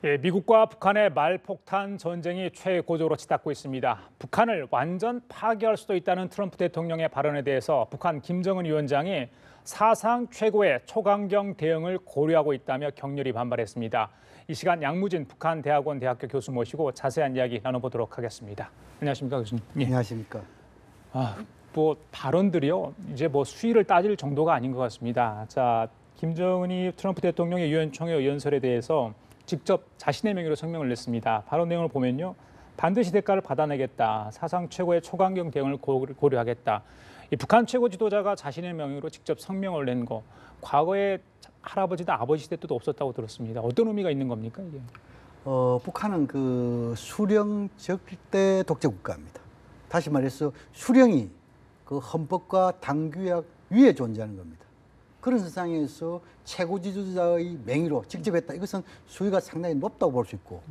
예, 미국과 북한의 말폭탄 전쟁이 최고조로 치닫고 있습니다. 북한을 완전 파괴할 수도 있다는 트럼프 대통령의 발언에 대해서 북한 김정은 위원장이 사상 최고의 초강경 대응을 고려하고 있다며 격렬히 반발했습니다. 이 시간 양무진 북한대학원 대학교 교수 모시고 자세한 이야기 나눠보도록 하겠습니다. 안녕하십니까, 교수님. 예. 안녕하십니까. 발언들이요, 이제 수위를 따질 정도가 아닌 것 같습니다. 자, 김정은이 트럼프 대통령의 유엔 총회 연설에 대해서 직접 자신의 명의로 성명을 냈습니다. 발언 내용을 보면요, 반드시 대가를 받아내겠다. 사상 최고의 초강경 대응을 고려하겠다. 이 북한 최고 지도자가 자신의 명의로 직접 성명을 낸 거, 과거에 할아버지나 아버지 때도 없었다고 들었습니다. 어떤 의미가 있는 겁니까, 이게? 북한은 그 수령 절대 독재 국가입니다. 다시 말해서 수령이 그 헌법과 당규약 위에 존재하는 겁니다. 그런 세상에서 최고 지도자의 명의로 직접 했다. 이것은 수위가 상당히 높다고 볼 수 있고,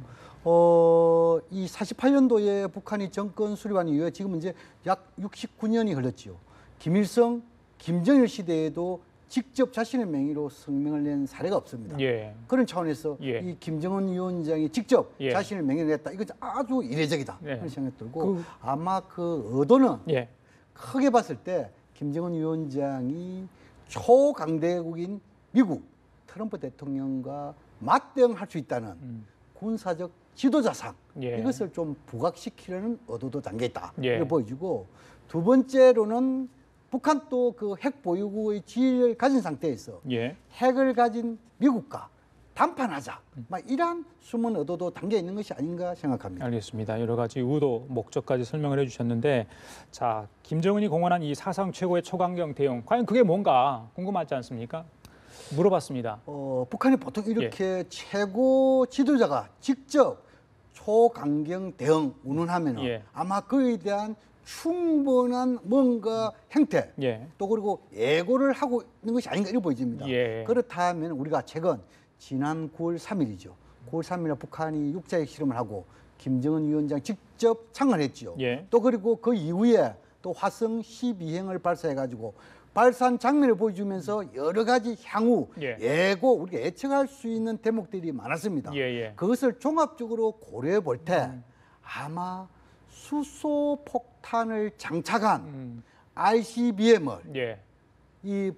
이 48년도에 북한이 정권 수립한 이후에 지금 이제 약 69년이 흘렀지요. 김일성, 김정일 시대에도 직접 자신의 명의로 성명을 낸 사례가 없습니다. 예. 그런 차원에서 이 김정은 위원장이 직접 자신의 명의를 냈다. 이건 아주 이례적이다. 그런 생각이 들고, 아마 그 의도는 크게 봤을 때 김정은 위원장이 초강대국인 미국 트럼프 대통령과 맞대응할 수 있다는 군사적 지도자상, 이것을 좀 부각시키려는 의도도 담겨 있다. 이렇게 보여지고, 두 번째로는 북한도 그 핵 보유국의 지위를 가진 상태에서 핵을 가진 미국과 담판하자, 이러한 숨은 의도도 담겨 있는 것이 아닌가 생각합니다. 알겠습니다. 여러 가지 의도, 목적까지 설명을 해주셨는데, 자, 김정은이 공언한 이 사상 최고의 초강경 대응, 과연 그게 뭔가 궁금하지 않습니까? 물어봤습니다. 북한이 보통 이렇게 최고 지도자가 직접 초강경 대응 운운하면 아마 그에 대한 충분한 뭔가 행태, 또 그리고 예고를 하고 있는 것이 아닌가 이렇게 보여집니다. 그렇다면 우리가 최근 지난 9월 3일이죠. 9월 3일에 북한이 육자핵 실험을 하고 김정은 위원장 직접 참관했죠. 또 그리고 그 이후에 또 화성 12행을 발사해가지고 발사한 장면을 보여주면서 여러 가지 향후 예고, 우리가 예측할 수 있는 대목들이 많았습니다. 그것을 종합적으로 고려해 볼 때 아마 수소 폭탄을 장착한 ICBM을 이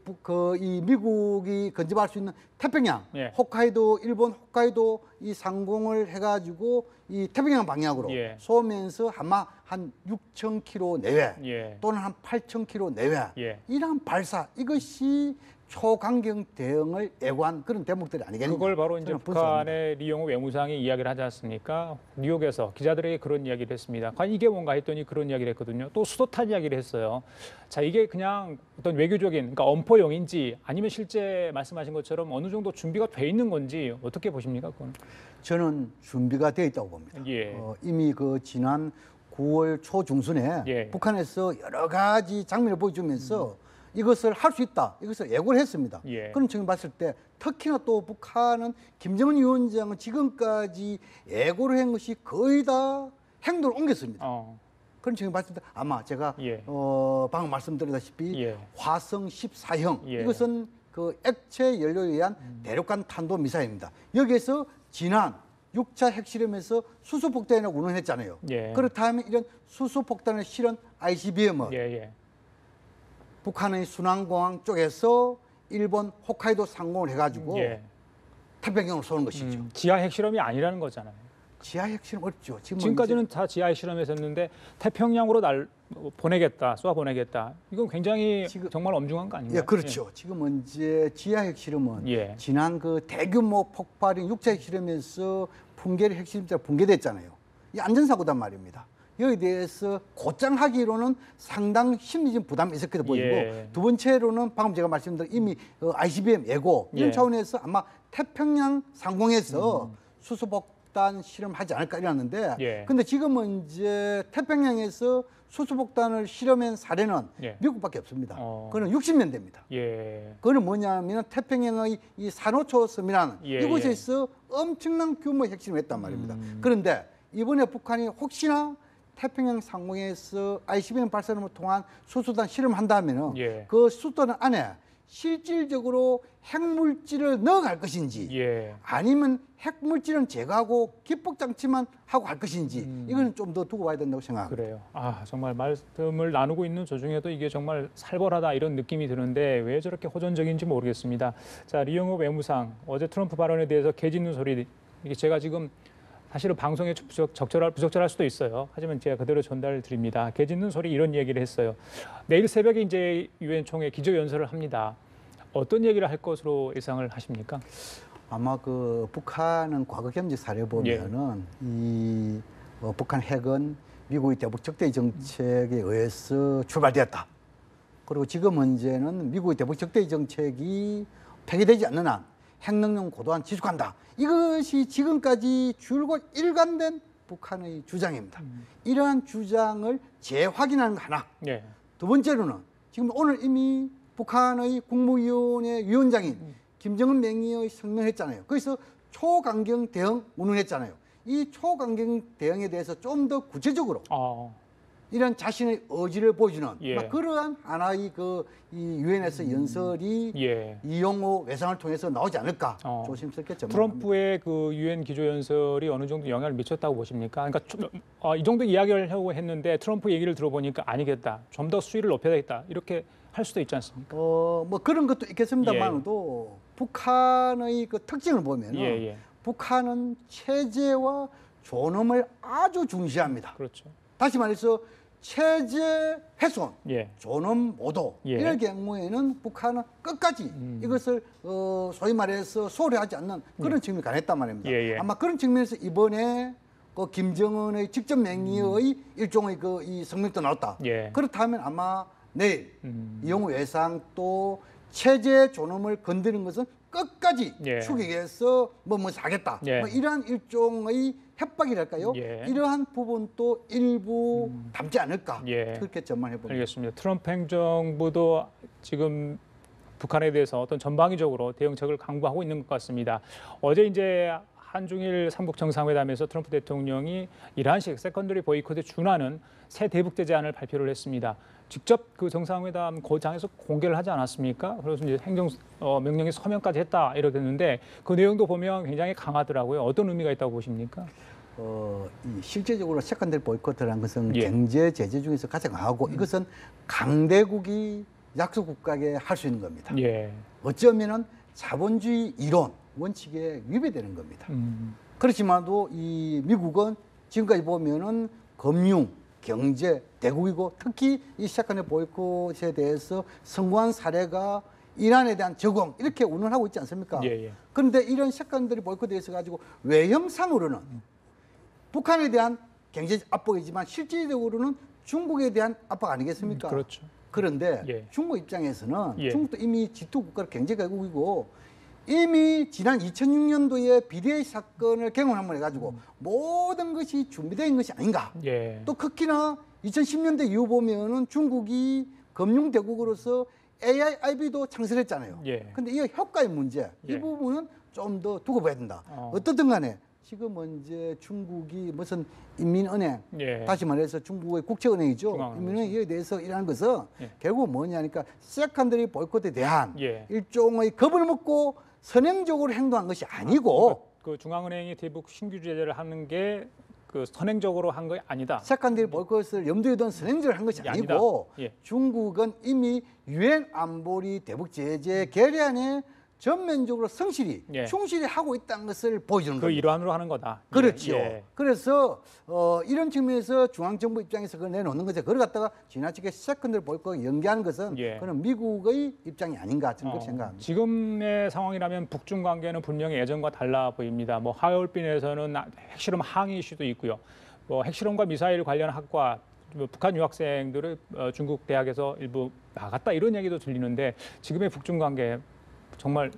미국이 건집할 수 있는 태평양, 홋카이도, 일본 홋카이도 이 상공을 해가지고 이 태평양 방향으로 쏘면서 아마 한 6,000km 내외 또는 한 8,000km 내외 이러한 발사, 이것이 초강경 대응을 예고한 그런 대목들이 아니겠느냐. 그걸 바로 이제 북한의 리용호 외무상이 이야기를 하지 않습니까? 뉴욕에서 기자들에게 그런 이야기를 했습니다. 과연 이게 뭔가 했더니 그런 이야기를 했거든요. 또 수도탄 이야기를 했어요. 자, 이게 그냥 어떤 외교적인, 그러니까 엄포용인지 아니면 실제 말씀하신 것처럼 어느 정도 준비가 돼 있는 건지 어떻게 보십니까? 그건? 저는 준비가 되어 있다고 봅니다. 이미 그 지난 9월 초중순에 북한에서 여러 가지 장면을 보여주면서 이것을 할 수 있다, 이것을 예고를 했습니다. 그런 측면 봤을 때 특히나 또 북한은 김정은 위원장은 지금까지 예고를 한 것이 거의 다 행동을 옮겼습니다. 그런 측면 봤을 때 아마 제가 방금 말씀드렸다시피 화성 14형 이것은 그 액체 연료에 의한 대륙간 탄도 미사일입니다. 여기에서 지난 6차 핵실험에서 수소폭탄이라고 운운했잖아요. 그렇다면 이런 수소폭탄을 실은 ICBM을 북한의 순환공항 쪽에서 일본 홋카이도 상공을 해가지고 태평양으로 쏘는 것이죠. 지하 핵실험이 아니라는 거잖아요. 지하 핵실험 어렵죠. 지금까지는 다 지하 핵실험에서 했는데 태평양으로 보내겠다, 쏘아 보내겠다. 이건 굉장히 정말 엄중한 거 아닌가요? 그렇죠. 지금은 이제 지하 핵실험은 지난 그 대규모 폭발인 6차 핵실험에서 풍계리 핵실험자가 붕괴됐잖아요. 이 안전사고단 말입니다. 여기에 대해서 곧장 하기로는 상당 심리적 부담이 있었기도 보이고, 두 번째로는 방금 제가 말씀드린 이미 ICBM 예고 이런 차원에서 아마 태평양 상공에서 수소폭탄 실험하지 않을까 이러는데, 근데 지금은 이제 태평양에서 수소폭탄을 실험한 사례는 미국밖에 없습니다. 그거는 60년대입니다. 그거는 뭐냐면 태평양의 이 산호초 섬이라는 이곳에서 엄청난 규모의 핵실험을 했단 말입니다. 그런데 이번에 북한이 혹시나 태평양 상공에서 ICBM 발사를 통한 수소탄 실험한다면은 그 수소탄 안에 실질적으로 핵물질을 넣어갈 것인지 예. 아니면 핵물질은 제거하고 기폭장치만 하고 갈 것인지 이거는 좀 더 두고 봐야 된다고 생각합니다. 그래요. 아, 정말 말씀을 나누고 있는 도중에도 이게 정말 살벌하다 이런 느낌이 드는데 왜 저렇게 호전적인지 모르겠습니다. 자, 리용호 외무상 어제 트럼프 발언에 대해서 개 짖는 소리 이게 제가 지금 사실은 방송에 부적절할 수도 있어요. 하지만 제가 그대로 전달을 드립니다. 개 짖는 소리 이런 얘기를 했어요. 내일 새벽에 이제 유엔 총회 기조연설을 합니다. 어떤 얘기를 할 것으로 예상을 하십니까? 아마 그 북한은 과거 경제 사례 보면은 이 북한 핵은 미국의 대북 적대의 정책에 의해서 출발되었다. 그리고 지금 문제는 미국의 대북 적대의 정책이 폐기되지 않는 한 핵능력 고도한 지속한다. 이것이 지금까지 줄곧 일관된 북한의 주장입니다. 이러한 주장을 재확인하는 거 하나. 예. 두 번째로는 지금 오늘 이미 북한의 국무위원회 위원장인 김정은 명의의 성명했잖아요. 거기서 초강경 대응 운운했잖아요. 이 초강경 대응에 대해서 좀 더 구체적으로 이런 자신의 의지를 보여주는 그러한 하나의 이 유엔에서 연설이 이용호 외상을 통해서 나오지 않을까 조심스럽게 전망합니다. 트럼프의 그 유엔 기조연설이 어느 정도 영향을 미쳤다고 보십니까? 그러니까 이 정도 이야기를 하고 했는데 트럼프 얘기를 들어보니까 아니겠다. 좀 더 수위를 높여야 되겠다. 이렇게 할 수도 있지 않습니까? 뭐 그런 것도 있겠습니다만도 북한의 그 특징을 보면은 북한은 체제와 존엄을 아주 중시합니다. 그렇죠. 다시 말해서 체제 훼손, 존엄 모독 이럴 경우에는 북한은 끝까지 이것을 소위 말해서 소홀하지 않는 그런 측면이 가능했단 말입니다. 아마 그런 측면에서 이번에 그 김정은의 직접 명의의 일종의 이 성명도 나왔다. 그렇다면 아마 내일 이용호 외상 또 체제 존엄을 건드리는 것은 끝까지 추격해서 뭐 하겠다. 뭐 이러한 일종의 협박이랄까요? 이러한 부분도 일부 담지 않을까 그렇게 전망해 봅니다. 알겠습니다. 트럼프 행정부도 지금 북한에 대해서 어떤 전방위적으로 대응책을 강구하고 있는 것 같습니다. 어제 이제 한중일 삼국 정상회담에서 트럼프 대통령이 이란식 세컨더리 보이콧에 준하는 새 대북 제재안을 발표를 했습니다. 직접 그 정상회담 고장에서 공개를 하지 않았습니까? 그래서 이제 행정 명령에 서명까지 했다 이렇게 했는데 그 내용도 보면 굉장히 강하더라고요. 어떤 의미가 있다고 보십니까? 실제적으로 세컨더리 보이콧이라는 것은 경제 제재 중에서 가장 강하고 이것은 강대국이 약소국가에 할 수 있는 겁니다. 어쩌면은 자본주의 이론 원칙에 위배되는 겁니다. 그렇지만도 이 미국은 지금까지 보면은 금융, 경제 대국이고 특히 이 세컨더리 보이콧에 대해서 성공한 사례가 이란에 대한 적응 이렇게 운운하고 있지 않습니까? 그런데 이런 세컨더리 보이콧에 대해서 가지고 외형상으로는 북한에 대한 경제 압박이지만 실질적으로는 중국에 대한 압박 아니겠습니까? 그렇죠. 그런데 중국 입장에서는 중국도 이미 G2 국가 경제강국이고 이미 지난 2006년도에 BDA 사건을 경험함을 해가지고 모든 것이 준비된 것이 아닌가. 또 특히나 2010년대 이후 보면은 중국이 금융대국으로서 AIIB도 창설했잖아요. 근데 이 효과의 문제, 이 부분은 좀 더 두고 봐야 된다. 어떻든 간에 지금은 이제 중국이 무슨 인민은행, 다시 말해서 중국의 국채은행이죠. 인민은행에 대해서 일하는 것은 결국 뭐냐니까 세컨더리 보이콧에 대한 일종의 겁을 먹고 선행적으로 행동한 것이 아니고 그 중앙은행이 대북 신규 제재를 하는 게 그 선행적으로 한 게 아니다. 세컨더리 보이콧을 염두에 둔 선행적으로 한 것이 아니고 중국은 이미 유엔 안보리 대북 제재 결의안에 전면적으로 성실히 충실히 하고 있다는 것을 보여주는 겁니다. 일환으로 하는 거다. 그렇죠. 그래서 이런 측면에서 중앙정부 입장에서 그걸 내놓는 거죠. 그걸 갖다가 지나치게 세컨더리 보이콧 연기하는 것은 그건 미국의 입장이 아닌가 저는 그렇게 생각합니다. 지금의 상황이라면 북중 관계는 분명히 예전과 달라 보입니다. 뭐 하얼빈에서는 핵실험 항의 이슈도 있고요. 뭐 핵실험과 미사일 관련 학과 북한 유학생들을 중국 대학에서 일부 막았다 이런 얘기도 들리는데 지금의 북중 관계 정말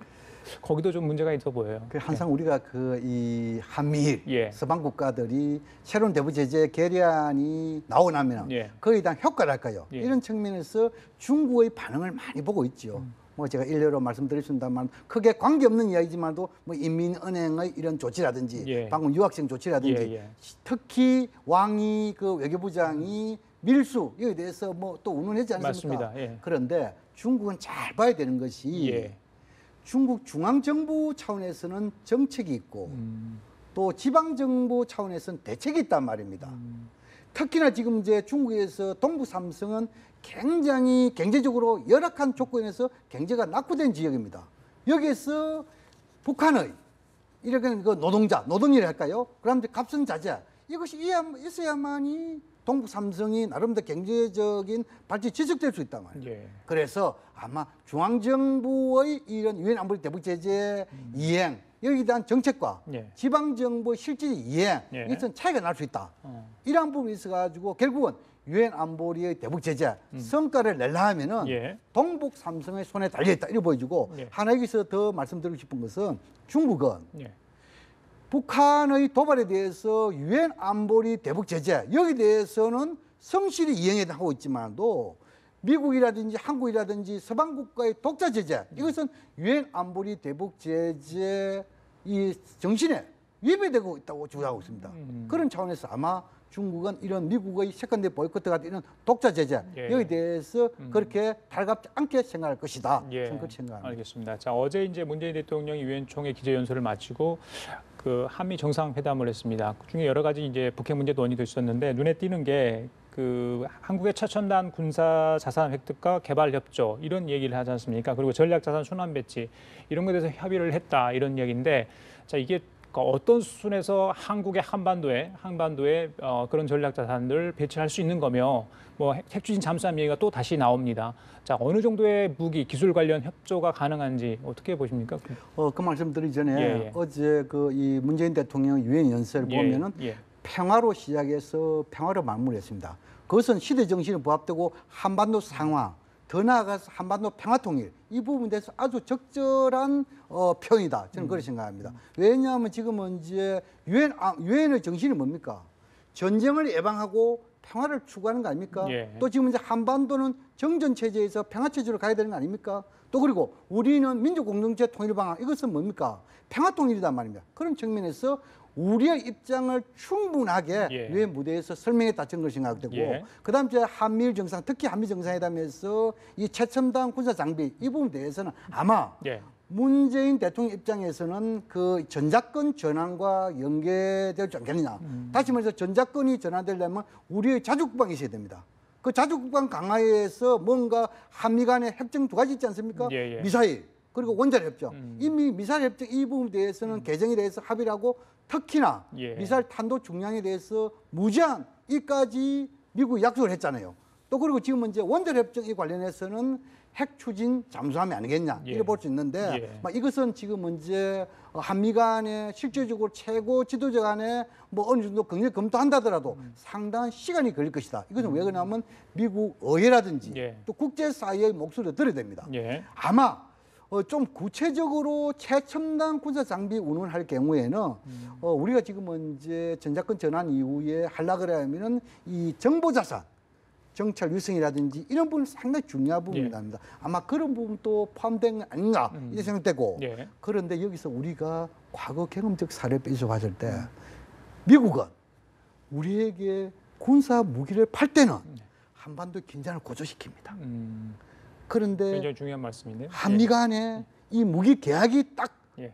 거기도 좀 문제가 있어 보여요. 항상 우리가 이 한미일 서방 국가들이 새로운 대북 제재 결의안이 나오고 나면 거기에 대한 효과랄까요? 이런 측면에서 중국의 반응을 많이 보고 있죠. 뭐 제가 일례로 말씀드렸습니다만 크게 관계없는 이야기지만도 뭐 인민은행의 이런 조치라든지 방금 유학생 조치라든지 특히 왕이 그 외교부장이 밀수 여기에 대해서 뭐 또 운운하지 않습니까? 맞습니다. 예. 그런데 중국은 잘 봐야 되는 것이 예. 중국 중앙정부 차원에서는 정책이 있고 또 지방정부 차원에서는 대책이 있단 말입니다. 특히나 지금 이제 중국에서 동북 삼성은 굉장히 경제적으로 열악한 조건에서 경제가 낙후된 지역입니다. 여기에서 북한의 이렇게 그 노동일 할까요? 그럼 이제 값은 자재 이것이 있어야만이 동북 삼성이 나름대로 경제적인 발전이 지속될 수 있단 말이에요. 예. 그래서 아마 중앙정부의 이런 유엔 안보리 대북 제재 이행 여기에 대한 정책과 예. 지방정부의 실질 이행 예. 이것은 차이가 날 수 있다. 이러한 부분이 있어가지고 결국은 유엔 안보리의 대북 제재 성과를 내려 하면은 예. 동북 삼성의 손에 달려있다 이렇게 보여주고 예. 하나 여기서 더 말씀드리고 싶은 것은 중국은 예. 북한의 도발에 대해서 유엔 안보리 대북 제재 여기에 대해서는 성실히 이행해 하고 있지만도 미국이라든지 한국이라든지 서방 국가의 독자 제재 이것은 유엔 안보리 대북 제재 이 정신에 위배되고 있다고 주장하고 있습니다. 그런 차원에서 아마 중국은 이런 미국의 세컨드 보이콧 같은 이런 독자 제재 예. 여기에 대해서 그렇게 달갑지 않게 생각할 것이다. 예. 저는 그렇게 생각합니다. 알겠습니다. 자, 어제 이제 문재인 대통령이 유엔 총회 기자연설을 마치고 그 한미 정상회담을 했습니다. 그중에 여러 가지 이제 북핵 문제도 논의도 있었는데 눈에 띄는 게 그 한국의 최첨단 군사 자산 획득과 개발 협조 이런 얘기를 하지 않습니까? 그리고 전략 자산 순환 배치 이런 것에 대해서 협의를 했다 이런 얘기인데 자, 이게 어떤 수준에서 한국의 한반도에 그런 전략 자산을 배치할 수 있는 거며 뭐 핵추진 잠수함 얘기가 또 다시 나옵니다. 자, 어느 정도의 무기 기술 관련 협조가 가능한지 어떻게 보십니까? 그 말씀 드리기 전에 예. 어제 그 이 문재인 대통령 유엔 연설을 보면은 평화로 시작해서 평화로 마무리했습니다. 그것은 시대 정신에 부합되고 한반도 상황, 더 나아가서 한반도 평화 통일 이 부분에 대해서 아주 적절한 표현이다. 저는 그렇게 생각합니다. 왜냐하면 지금은 이제 유엔의 정신이 뭡니까? 전쟁을 예방하고 평화를 추구하는 거 아닙니까? 예. 또 지금 이제 한반도는 정전 체제에서 평화 체제로 가야 되는 거 아닙니까? 또 그리고 우리는 민족 공동체 통일 방안 이것은 뭡니까? 평화 통일이란 말입니다. 그런 측면에서 우리의 입장을 충분하게 유엔 무대에서 설명했다 저는 그렇게 생각되고 그다음 이제 한미일 정상 특히 한미 정상회담에서 이 최첨단 군사 장비 이 부분에 대해서는 아마 문재인 대통령 입장에서는 그 전작권 전환과 연계되지 않겠느냐. 다시 말해서 전작권이 전환되려면 우리의 자주국방이 있어야 됩니다. 그 자주국방 강화에서 뭔가 한미 간의 협정 두 가지 있지 않습니까? 미사일 그리고 원자력 협정. 이미 미사일 협정 이 부분에 대해서는 개정에 대해서 합의를 하고 특히나 미사일 탄도 중량에 대해서 무제한 이까지 미국이 약속을 했잖아요. 또 그리고 지금은 이제 원자력 협정에 관련해서는 핵 추진 잠수함이 아니겠냐 이렇게 볼 수 있는데 이것은 지금 이제 한미 간에 실질적으로 최고 지도자 간에 뭐 어느 정도 긍정 검토한다더라도 상당한 시간이 걸릴 것이다. 이것은 왜 그러냐면 미국 의회라든지 또 국제사회의 목소리를 들어야 됩니다. 아마 좀 구체적으로 최첨단 군사 장비 운운할 경우에는 우리가 지금은 이제 전작권 전환 이후에 하려고 하면은 이 정보 자산 정찰 위성이라든지 이런 부분은 상당히 중요한 부분입니다. 아마 그런 부분도 포함된 거 아닌가 이렇게 생각되고 그런데 여기서 우리가 과거 경험적 사례를 빼서 봤을 때 미국은 우리에게 군사 무기를 팔 때는 한반도 긴장을 고조시킵니다. 그런데 굉장히 중요한 말씀인데요. 한미 간에 이 무기 계약이 딱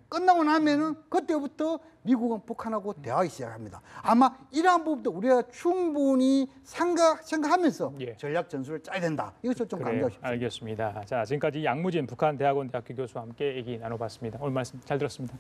끝나고 나면은 그때부터 미국은 북한하고 대화하기 시작합니다. 아마 이러한 부분도 우리가 충분히 생각하면서 전략 전술을 짜야 된다. 이것을 좀 강조하고 싶습니다. 알겠습니다. 자, 지금까지 양무진 북한대학원 대학교 교수와 함께 얘기 나눠봤습니다. 오늘 말씀 잘 들었습니다.